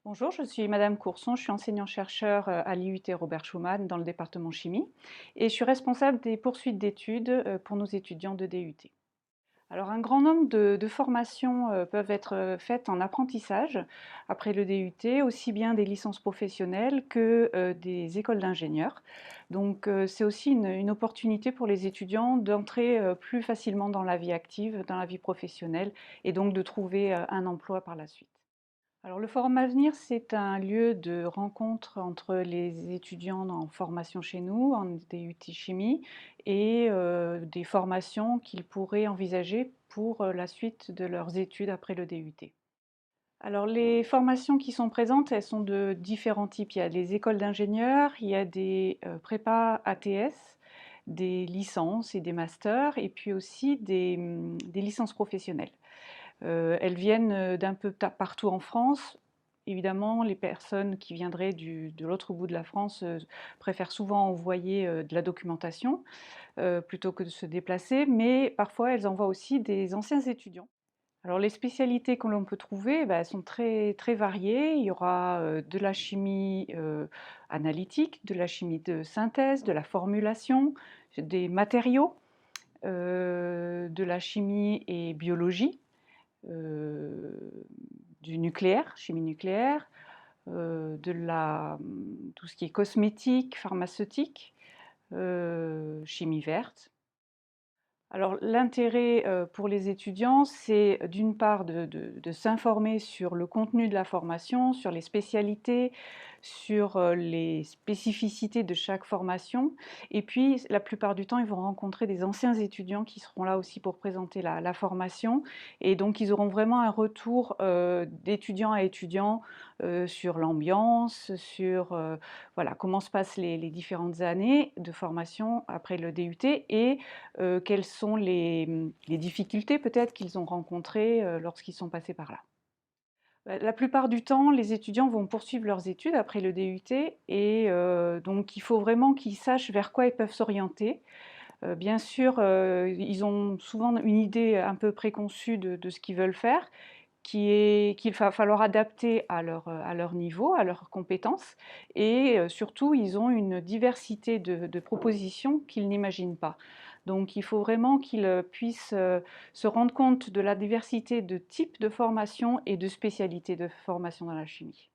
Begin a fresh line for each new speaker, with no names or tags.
Bonjour, je suis Madame Courson, je suis enseignant-chercheur à l'IUT Robert Schuman dans le département chimie et je suis responsable des poursuites d'études pour nos étudiants de DUT. Alors un grand nombre de formations peuvent être faites en apprentissage après le DUT, aussi bien des licences professionnelles que des écoles d'ingénieurs. Donc c'est aussi une opportunité pour les étudiants d'entrer plus facilement dans la vie active, dans la vie professionnelle et donc de trouver un emploi par la suite. Alors le Forum Avenir, c'est un lieu de rencontre entre les étudiants en formation chez nous, en DUT Chimie, et des formations qu'ils pourraient envisager pour la suite de leurs études après le DUT. Alors les formations qui sont présentes, elles sont de différents types. Il y a des écoles d'ingénieurs, il y a des prépas ATS, des licences et des masters, et puis aussi des licences professionnelles. Elles viennent d'un peu partout en France. Évidemment, les personnes qui viendraient de l'autre bout de la France préfèrent souvent envoyer de la documentation plutôt que de se déplacer, mais parfois elles envoient aussi des anciens étudiants. Alors les spécialités que l'on peut trouver, elles sont très, très variées. Il y aura de la chimie analytique, de la chimie de synthèse, de la formulation, des matériaux, de la chimie et biologie, euh, du nucléaire, chimie nucléaire, tout ce qui est cosmétique, pharmaceutique, chimie verte. Alors l'intérêt pour les étudiants, c'est d'une part de s'informer sur le contenu de la formation, sur les spécialités, sur les spécificités de chaque formation. Et puis la plupart du temps, ils vont rencontrer des anciens étudiants qui seront là aussi pour présenter la formation. Et donc ils auront vraiment un retour d'étudiant à étudiant sur l'ambiance, sur voilà, comment se passent les différentes années de formation après le DUT et quelles sont les difficultés peut-être qu'ils ont rencontrées lorsqu'ils sont passés par là. La plupart du temps, les étudiants vont poursuivre leurs études après le DUT et donc il faut vraiment qu'ils sachent vers quoi ils peuvent s'orienter. Bien sûr, ils ont souvent une idée un peu préconçue de ce qu'ils veulent faire, qu'il va falloir adapter à leur niveau, à leurs compétences, et surtout, ils ont une diversité de propositions qu'ils n'imaginent pas. Donc, il faut vraiment qu'ils puissent se rendre compte de la diversité de types de formation et de spécialités de formation dans la chimie.